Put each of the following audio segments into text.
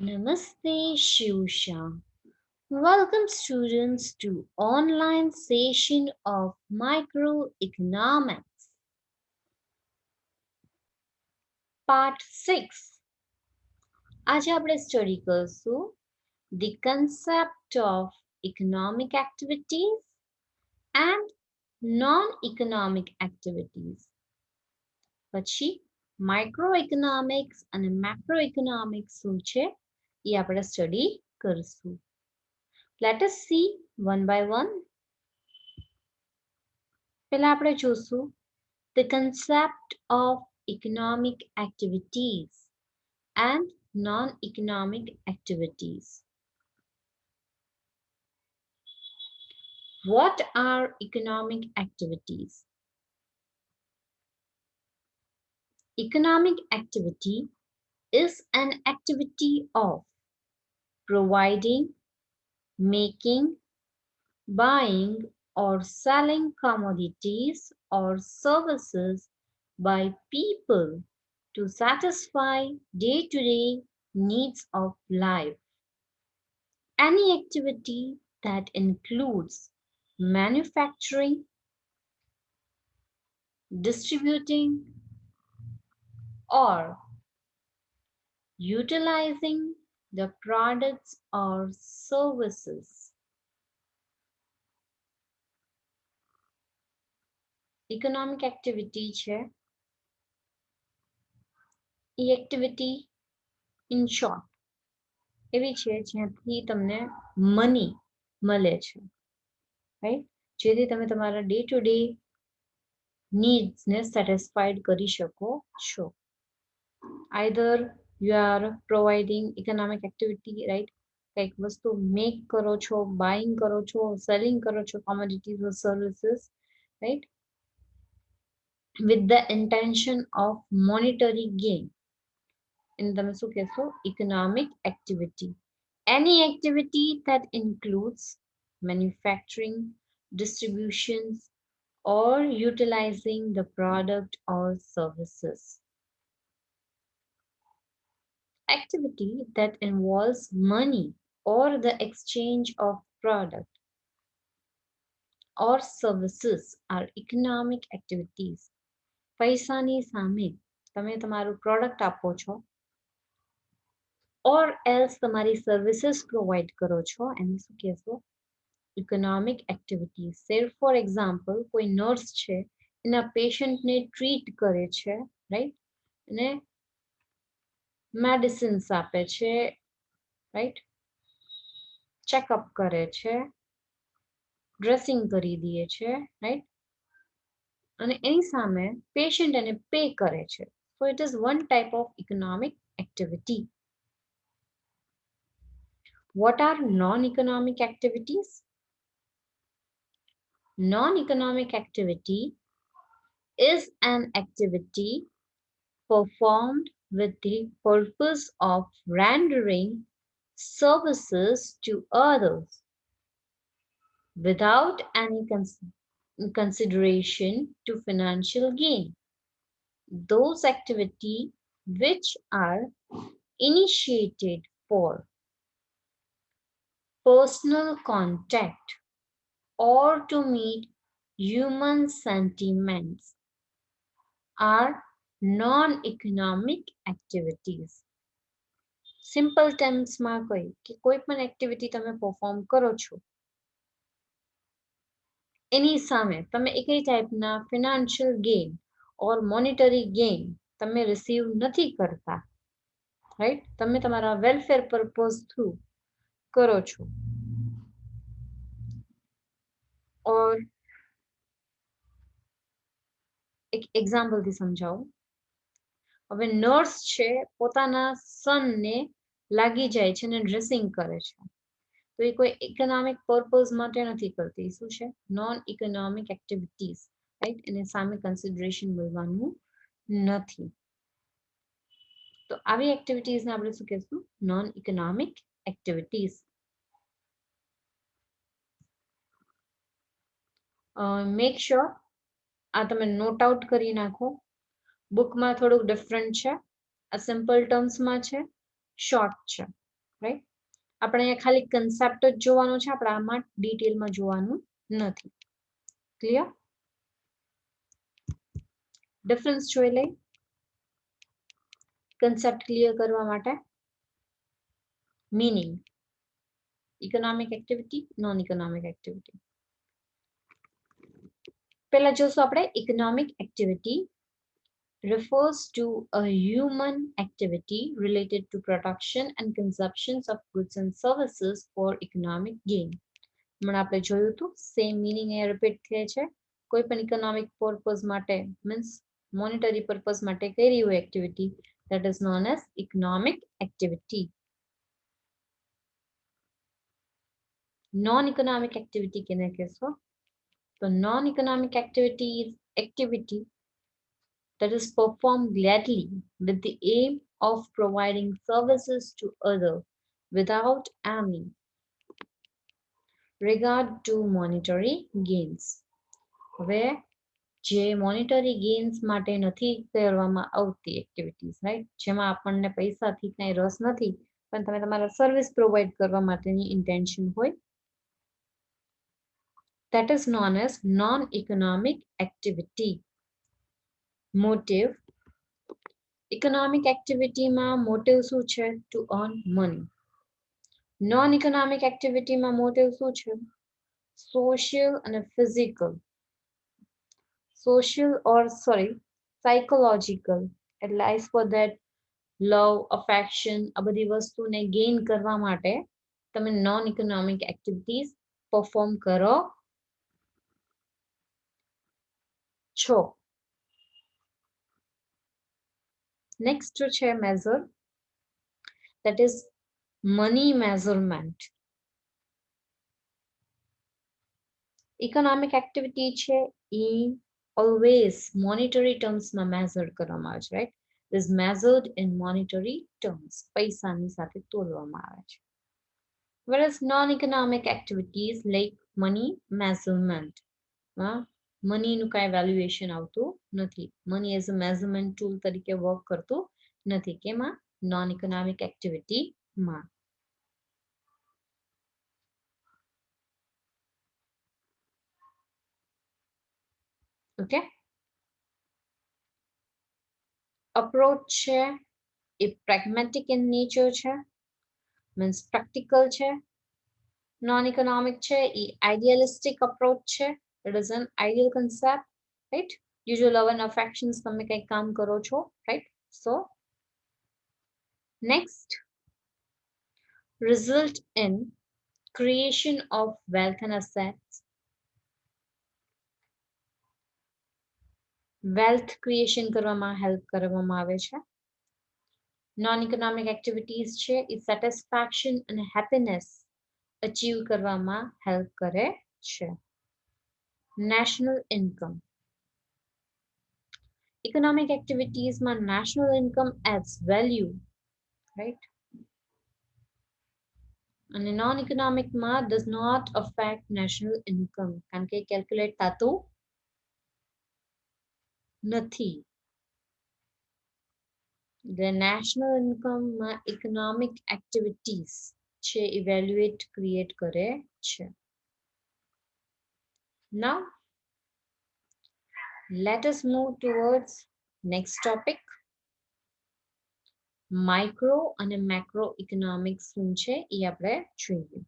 Namaste Shivsha. Welcome students to online session of microeconomics part 6. આજે આપણે study કરશું the concept of economic activities and non-economic activities. પછી microeconomics અને macroeconomics શું છે એ આપણે સ્ટડી કરશું. Let us see one by one. પહેલા આપણે જોશું the concept of economic activities and non-economic activities. What are economic activities? Economic activity is an activity of providing, making, buying, or selling commodities or services by people to satisfy day-to-day needs of life. Any activity that includes manufacturing, distributing, or utilizing the products or services. Economic activity છે એ activity in short એવી છે જ્યાંથી તમને money મળે છે, right, જેથી તમે તમારા ડે ટુ ડે નીડ્સને સેટિસ્ફાઈડ કરી શકો છો. Either you are providing economic activity, right, કંઈક વસ્તુ મેક કરો છો, બાઇંગ કરો છો, સેલિંગ કરો છો commodities or services, right, with the intention of monetary gain. એને તમે શું કહેશો? Economic activity. Any activity that includes manufacturing, distributions, or utilizing the product or services. Activity that involves money or the exchange of product or services are economic activities. પૈસાની સામે તમે તમારું product આપો છો or else તમારી services provide કરો છો, એને શું કહેશો? Economic activities. સે ફોર એક્ઝામ્પલ કોઈ નર્સ છે એના પેશન્ટને ટ્રીટ કરે છે, રાઈટ, અને મેડિસિન્સ આપે છે, રાઈટ, ચેકઅપ કરે છે, ડ્રેસિંગ કરી દે છે, રાઈટ, અને એની સામે પેશન્ટ એને પે કરે છે. So it is one type of economic activity. What are non-economic activities? Non-economic activity is an activity performed with the purpose of rendering services to others without any consideration to financial gain. Those activities which are initiated for personal contact or to meet human sentiments are non-economic activities. Simple ટર્મ્સમાં કહી કે કોઈ પણ activity તમે perform કરો છો એની સામે તમે એકઈ ટાઈપના ફિનાન્શિયલ ગેઇન ઓર મોનેટરી ગેઇન તમે રિસીવ નથી કરતા, રાઈટ, તમે તમારા વેલફેર પર્પઝ થ્રુ કરો છો. ઓર એક એક્ઝામ્પલથી સમજાવું. હવે નર્સ છે પોતાના સનને લાગી જાય છે અને ડ્રેસિંગ કરે છે, તો એ કોઈ ઇકોનોમિક પર્પઝ માટે નથી કરતી. શું છે? નોન ઇકોનોમિક એક્ટિવિટીઝ, રાઈટ, એને સામે કન્સિડરેશન મળવાનું નથી. તો આવી એક્ટિવિટીઝને આપણે શું કહેશું? Non economic activities. Make sure આ તમે નોટ આઉટ કરી નાખો. બુકમાં થોડુંક ડિફરન્ટ છે, આ સિમ્પલ ટર્મ્સમાં છે, શોર્ટ છે, રાઈટ. આપણે અહીંયા ખાલી કન્સેપ્ટ જ જોવાનો છે, આપણે આમાં ડિટેલમાં જોવાનું નથી. ક્લિયર? ડિફરન્સ જોઈ લઈ કન્સેપ્ટ ક્લિયર કરવા માટે. Meaning, economic activity, non economic activity. પહેલા જોશું આપણે economic activity refers to a human activity related to production and consumption of goods and services for economic gain. હમણાં આપણે જોયું હતું સેમ મીનિંગ એ રિપીટ થાય છે. કોઈ પણ ઇકોનોમિક પર્પઝ માટે મીન્સ મોનેટરી પર્પઝ માટે કરી હોય activity, that is known as economic activity. Non economic activity કેને કહેશો? તો non economic activity is activity that is performed gladly with the aim of providing services to others without any regard to monetary gains. હવે જે monetary gains માટે નથી કરવામાં આવતી activities, right, જેમાં આપણને પૈસાથી કંઈ રસ નથી, પણ તમે તમારા સર્વિસ પ્રોવાઈડ કરવા માટેની ઇન્ટેન્શન હોય, that is known as non-economic activity. Motive, economic એક્ટિવિટીમાં મોટિવ શું છે? To earn money. Non economic એક્ટિવિટીમાં મોટિવ શું છે? સોશિયલ અને physical, social or sorry psychological, એટલે આઈસ ફોર ધેટ લવ, અફેક્શન, આ બધી વસ્તુને ગેઇન કરવા માટે તમે નોન ઇકોનોમિક એક્ટિવિટીઝ પરફોર્મ કરો છો. નેક્સ્ટ છે measure, that is money measurement. Economic activity છે એ ઓલવેઝ મોનિટરી ટર્મ્સમાં મેઝર કરવામાં આવે છે, right, is measured in monetary terms, પૈસાની સાથે તોલવામાં આવે છે. whereas non-economic activities like money measurement, મનીનું કાંઈ વેલ્યુએશન આવતું નથી, money as a measurement tool તરીકે વર્ક કરતું નથી. કેમાં? નોન ઇકોનોમિક એક્ટિવિટીમાં. ઓકે. અપ્રોચ છે એ પ્રેગ્મેટિક ઇન નેચર છે, મીન્સ પ્રેક્ટિકલ છે. નોન ઇકોનોમિક છે એ આઈડિયલિસ્ટિક અપ્રોચ છે, it is an ideal concept, right. Usual love and affections તમે કંઈક કામ કરો છો, right. So next, result in creation of wealth and assets. Wealth creation કરવામાં હેલ્પ કરવામાં આવે છે. નોન ઇકોનોમિક એક્ટિવિટીઝ છે એ સેટિસ્ફેક્શન અને હેપીનેસ અચીવ કરવામાં હેલ્પ કરે છે. નેશનલ ઇન્કમ, ઇકોનોમિક એક્ટિવિટીઝમાં national income adds value, right, અને નોન ઇકોનોમિકમાં does not affect national income, કારણ કે કેલ્ક્યુલેટ થતું નથી. The national income માં economic activities છે evaluate create કરે છે. Now let us move towards next topic. Micro અને macro economics શું છે એ આપણે જોઈએ.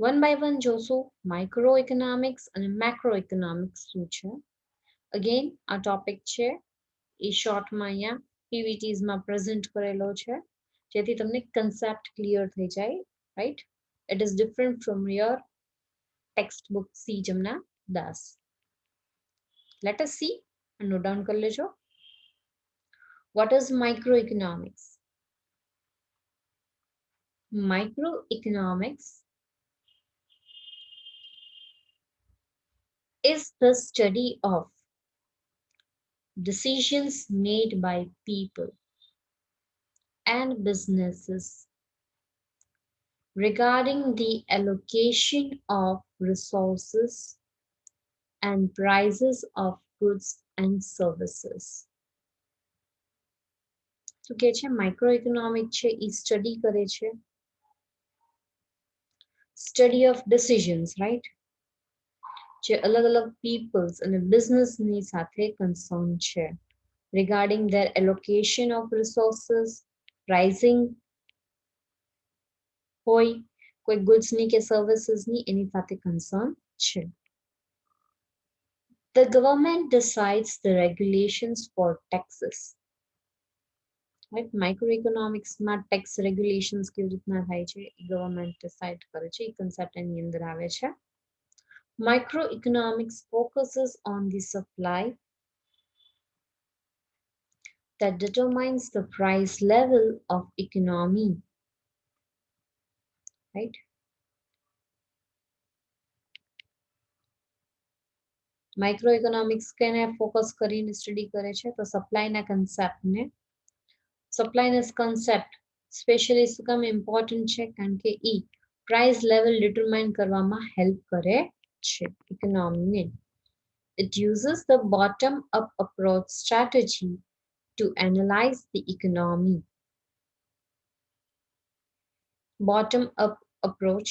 One by one જોશું micro economics અને macro economics શું છે. Again આ topic છે એ શોર્ટમાં અહીંયા PVTs માં પ્રેઝન્ટ કરેલો છે, જેથી તમને કન્સેપ્ટ ક્લિયર થઈ જાય, right. It is different from your text book C Jamna Das. Let S C, note down કરી લેજો. What is micro economics? Micro economics is the study of decisions made by people and businesses regarding the allocation of resources and prices of goods and services. તો કે છે micro economic છે એ study કરે છે study of decisions, right, જે અલગ અલગ people's અને બિઝનેસની સાથે કન્સર્ન છે regarding their allocation of resources, pricing હોય કોઈ ગુડ્સની કે સર્વિસીસની એની સાથે કન્સર્ન છે. The government decides the regulations for taxes. Right? માઇક્રોઇકોનોમિક્સમાં ટેક્સ રેગ્યુલેશન્સ કેવી રીતના થાય છે એ ગવર્મેન્ટ ડિસાઇડ કરે છે એ કન્સેપ્ટ એની અંદર આવે છે. Microeconomics focuses on the supply that determines the price level of economy. Right? Microeconomics કેને ફોકસ કરીને સ્ટડી કરે છે તો સપ્લાયના કન્સેપ્ટને સપ્લાયના કન્સેપ્ટ સ્પેશિયલી શું કામ ઇમ્પોર્ટન્ટ છે કારણ કે ઈ પ્રાઇસ લેવલ ડિટરમાઇન કરવામાં હેલ્પ કરે છે ઇકોનોમીને. It uses the bottom up approach strategy to analyze the economy. Bottom up approach,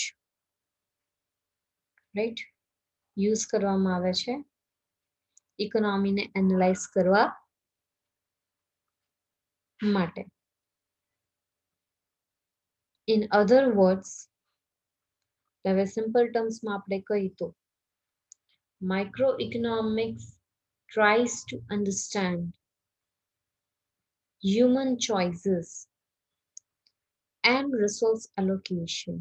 right, use કરવામાં આવે છે ઇકોનોમીને એનાલાઇઝ કરવા માટે. In other words, હવે સિમ્પલ ટર્મ્સમાં આપણે કહી તો microeconomics tries to understand human choices and resource allocation.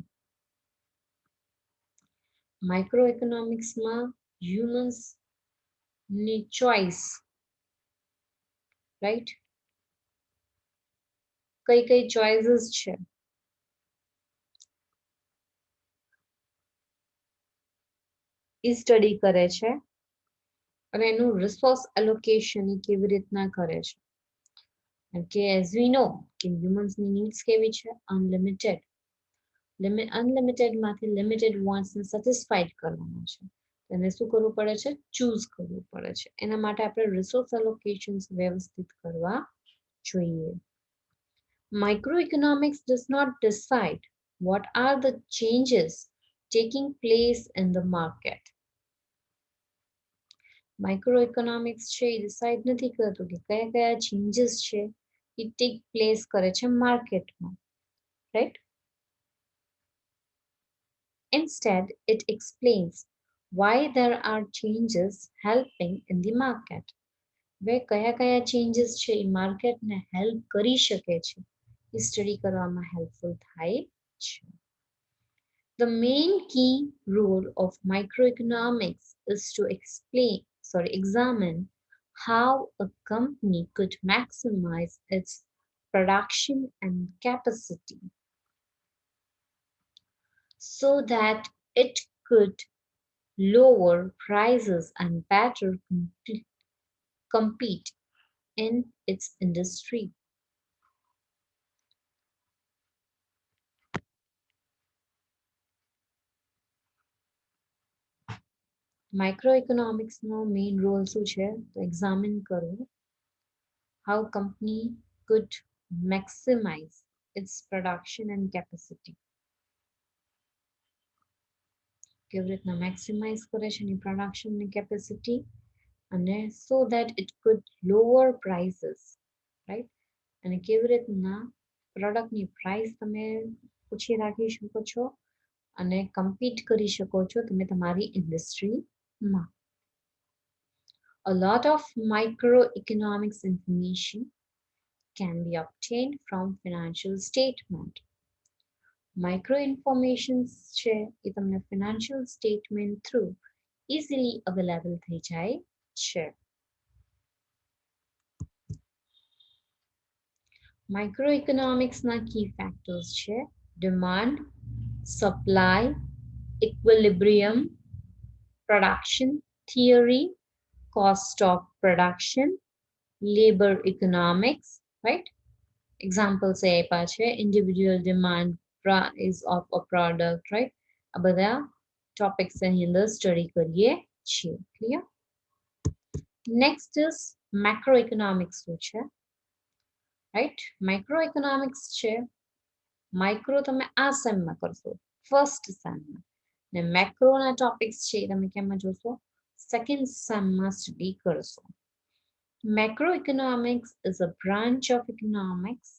માઇક્રોઇકોનોમિક્સમાં હ્યુમન્સ ની ચોઇસ, રાઈટ, કઈ કઈ ચોઇસીસ છે એ સ્ટડી કરે છે અને એનું રિસોર્સ એલોકેશન એ કેવી રીતના કરે છે કે એઝ વી નો કે હ્યુમન્સની નીડ્સ કેવી છે અનલિમિટેડ. અનલિમિટેડમાંથી લિમિટેડ વોન્ટ્સને સેટિસ્ફાઈડ કરવાના છે એને શું કરવું પડે છે ચૂઝ કરવું પડે છે એના માટે આપણે રિસોર્સ એલોકેશન્સ વ્યવસ્થિત કરવા જોઈએ. Microeconomics does not decide what are the changes taking place in the market. Microeconomics છે એ ડિસાઇડ નથી કરતું કે કયા કયા ચેન્જીસ છે એ ટેક પ્લેસ કરે છે માર્કેટમાં, right. Instead, it explains why there are changes helping in the market. Way કયા કયા ચેન્જીસ છે એ માર્કેટને હેલ્પ કરી શકે છે એ સ્ટડી કરવામાં હેલ્પફુલ થાય છે. The main key role of microeconomics is to examine how a company could maximize its production and capacity so that it could lower prices and better compete in its industry. માઇક્રોઇકોનોમિક્સનો main role શું છે તો examine કરવું how company could maximize its production and capacity. કેવી રીતના maximise કરે છે એની production ની કેપેસિટી અને so that it could lower prices, right, અને કેવી રીતના પ્રોડક્ટની પ્રાઇસ તમે ઓછી રાખી શકો છો અને કમ્પીટ કરી શકો છો તમે તમારી ઇન્ડસ્ટ્રીમાં. A lot of microeconomics information can be obtained from financial statement. Micro informations છે એ તમને financial statement through easily available થઈ જાય છે. Microeconomicsના key factors છે demand, supply, equilibrium, production theory, cost of production, labor economics, right? Examples એ આપ્યા છે individual demand, price of a product, right? આ બધા topics એની અંદર study કરીએ છીએ. Clear? Next is macroeconomics શું છે રાઈટ. માઇક્રો ઇકોનોમિક્સ છે, માઇક્રો તમે આ સેમમાં કરશો, ફર્સ્ટ સેમમાં, ને મેક્રોના ટોપિક્સ છે તમે કેમાં જોશો, સેકન્ડ સેમમાં સ્ટડી કરશો. Macroeconomics is a branch of economics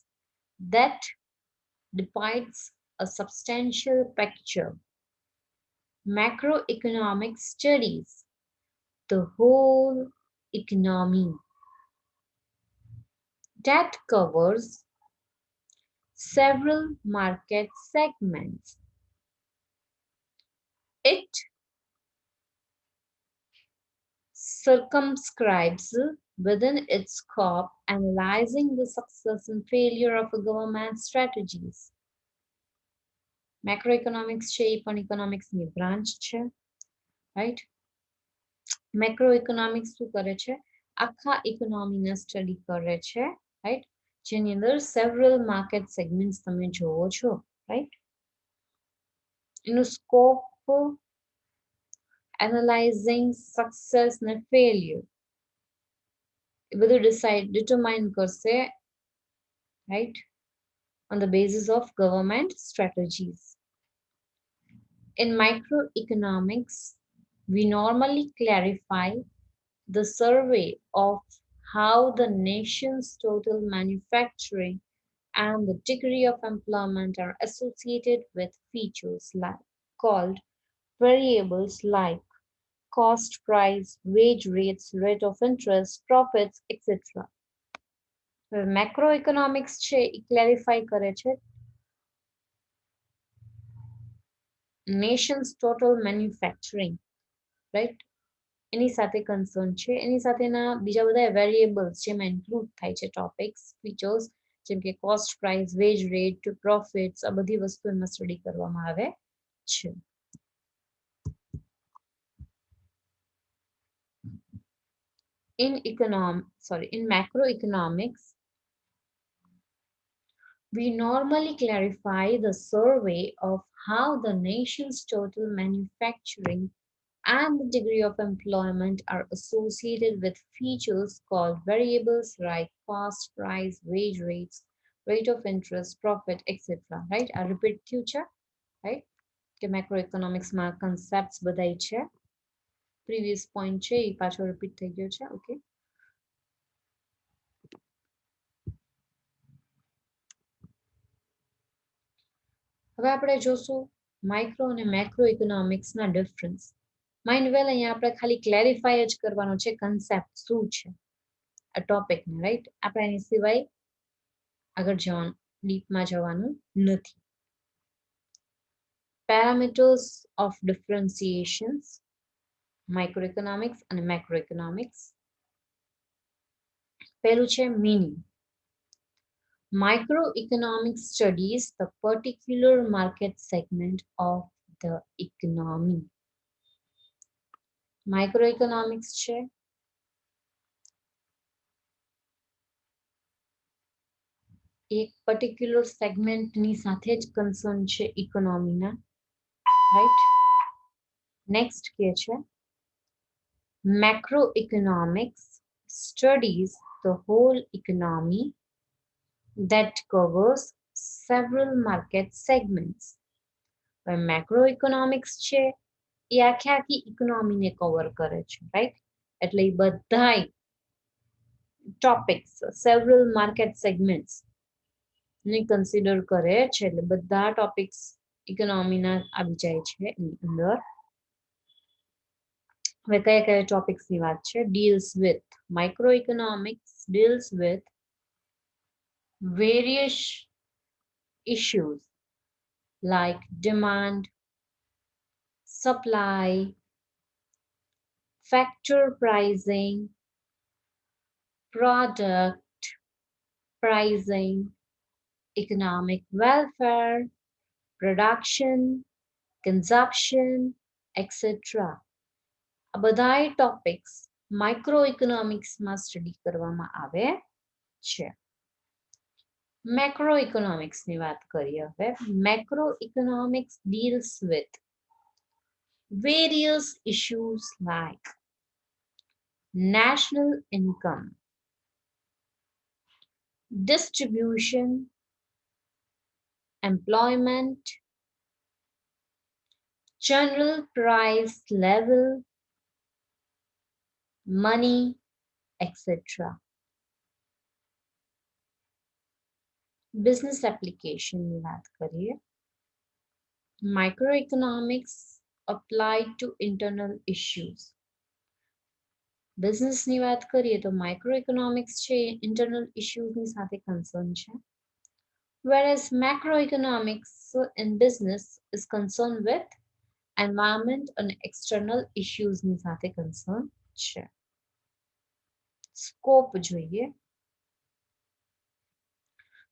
that depicts a substantial picture. Macroeconomics studies the whole economy that covers several market segments. It circumscribes within its scope, analyzing the success and failure of a government strategies. Macroeconomics છે એ પણ ઇકોનોમિક્સની branch છે, right. Macro economics શું કરે છે, આખા ઇકોનોમીના study કરે છે, right, જેની અંદર સેવરલ માર્કેટ સેગમેન્ટ્સ તમે જોવો છો, રાઈટ. એનું સ્કોપ એનાલાઇઝિંગ સક્સેસ ને ફેલિયર એ બધું ડિટરમાઇન કરશે, right, on the basis of government strategies. In microeconomics, we normally clarify the survey of how the nation's total manufacturing and the degree of employment are associated with features like called variables like cost, price, wage rates, rate of interest, profits, etc. Macroeconomics છે એ clarify કરે છે nation's total manufacturing, right, એની સાથે concern છે, એની સાથેના બીજા બધા variables જેમાં include થાય છે ટોપિક્સ, ફીચર્સ, જેમ કે cost, price, veg rate, profits, આ બધી વસ્તુ એમાં સ્ટડી કરવામાં આવે છે. In macroeconomics, we normally clarify the survey of how the nation's total manufacturing and the degree of employment are associated with features called variables like cost, price, wage rates, rate of interest, profit, etc. Right? I repeat future, right? કે મેક્રોઇકોનોમિક્સમાં concepts બધાય છે. Previous point છે એ પાછો repeat થઈ ગયો છે. Okay, હવે આપણે જોશું માઇક્રો અને મેક્રો ઇકોનોમિક્સના ડિફરન્સ. માઇન્ડ વેલ, અહીંયા આપણે ખાલી ક્લેરિફાય જ કરવાનો છે કન્સેપ્ટ શું છે આ ટોપિકને, રાઈટ. આપણે એની સિવાય આગળ જવાનું, ડીપમાં જવાનું નથી. પેરામીટર્સ ઓફ ડિફરન્સિએશન્સ, માઇક્રોઇકોનોમિક્સ અને મેક્રોઇકોનોમિક્સ. પહેલું છે meaning. Microeconomics studies the particular market segment of the economy. Microeconomics છે એક પર્ટિક્યુલર સેગમેન્ટની સાથે જ કન્સર્ન છે ઇકોનોમીના, રાઈટ. નેક્સ્ટ કે છે macroeconomics studies the whole economy that covers several market segments. Macroeconomics છે એ આખી ઇકોનોમીને કવર કરે છે, રાઈટ. એટલે એ બધાય ટોપિક્સ, સેવરલ માર્કેટ સેગમેન્ટ્સ ને કન્સિડર કરે છે, એટલે બધા ટોપિક્સ ઇકોનોમીના આવી જાય છે એની અંદર. હવે કયા કયા ટોપિક્સની વાત છે? Deals with microeconomics deals with various issues like demand, supply, factor pricing, product pricing, economic welfare, production, consumption, etc. આ બધાય ટોપિક્સ માઇક્રોઇકોનોમિક્સમાં સ્ટડી કરવામાં આવે છે. મેક્રોઇકોનોમિક્સની વાત કરીએ હવે. મેક્રોઇકોનોમિક્સ deals with various issues like national income, distribution, employment, general price level, money, etc. Business application ની વાત કરીએ. Microeconomics applied to internal issues. Business ની વાત કરીએ તો microeconomics છે internal issues ની સાથે concern છે. Whereas macroeconomics in business is concerned with environment and external issues ની સાથે concern છે. Scope જોઈએ.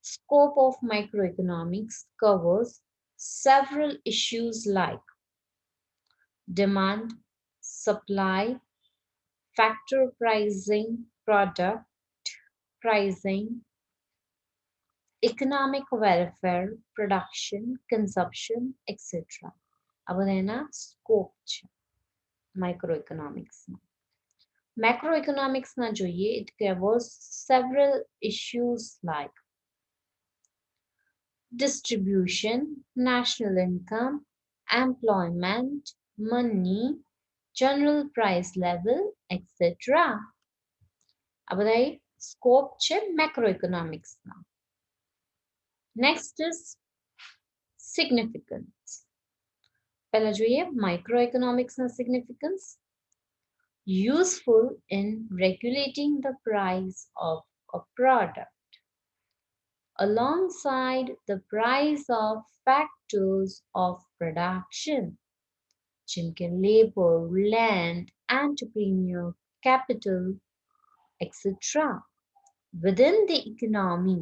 Scope of microeconomics covers several issues like demand, supply, factor pricing, product pricing, economic welfare, production, consumption, etc. આ બધા એના scope છે microeconomics ના. Macroeconomics ના જોઈએ, it covers several issues like distribution, national income, employment, money, general price level, etc. આ બધા scope છે macroeconomics ના. Next is significance. પહેલા જોઈએ microeconomics ના significance. Useful in regulating the price of a product alongside the price of factors of production, જેમ કે labor, land, entrepreneur, capital, etc. within the economy.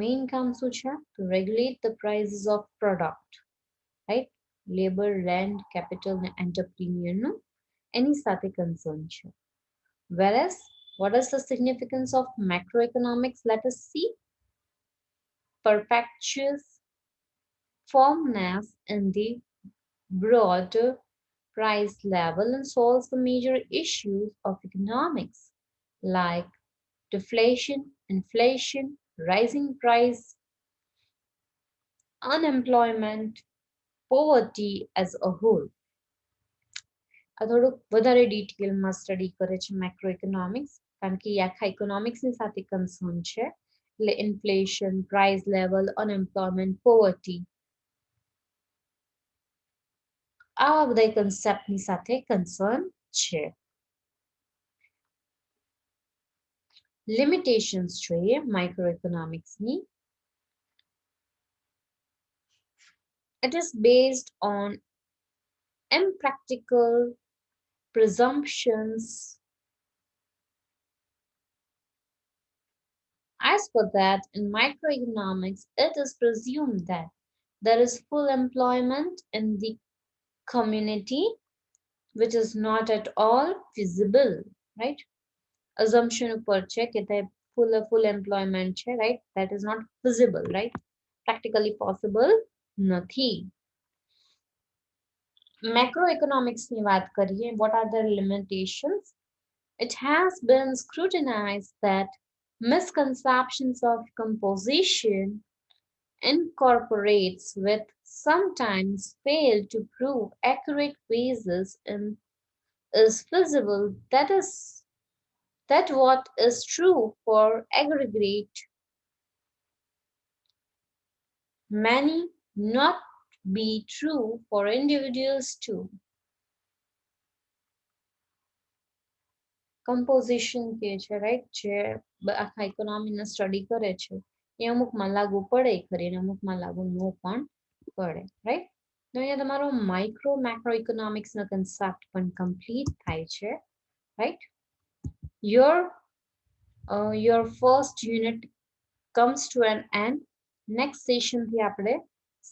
Main કામ શું છે? To regulate the prices of product, right? Labor, land, capital, and entrepreneur નું એની સાથે concern છે. Whereas, what is the significance of macroeconomics? Let us see. Perpetuous firmness in the broader price level and solves the major issues of economics like deflation, inflation, rising price, unemployment, poverty as a whole. આ થોડુંક વધારે ડિટેલમાં study કરે છે મેક્રોઇકોનોમિક્સ, કારણ કે એ આખા ઇકોનોમિક્સની સાથે કન્સર્ન છે. એટલે inflation, price level, unemployment, poverty, આવા બધા કન્સેપ્ટની સાથે કન્સર્ન છે. લિમિટેશન્સ જોઈએ માઇક્રોઇકોનોમિક્સની. It is based on impractical presumptions. As for that, in microeconomics, it is presumed that there is full employment in the community, which is not at all feasible, right? Assumption ઉપર છે કે full employment છે, right? That is not feasible, right? Practically possible નથી. Macroeconomics ની વાત કરીએ, what are the limitations? It has been scrutinized that misconceptions of composition incorporates with sometimes fail to prove accurate basis in is feasible. That what is true for aggregate many not be true for individuals too. Composition કે છે, right? જે આખા ઇકોનોમીને study કરે છે એ અમુકમાં લાગુ પડે ખરી અને અમુકમાં લાગુ ન પણ પડે, right? તો અહીંયા તમારો માઇક્રો મેક્રો ઇકોનોમિક્સનો કન્સેપ્ટ પણ કમ્પ્લીટ થાય છે, right? Your first unit comes to an end. Next session થી આપણે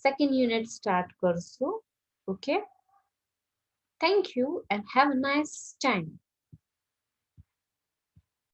second unit start કરશું. Okay? Thank you and have a nice time.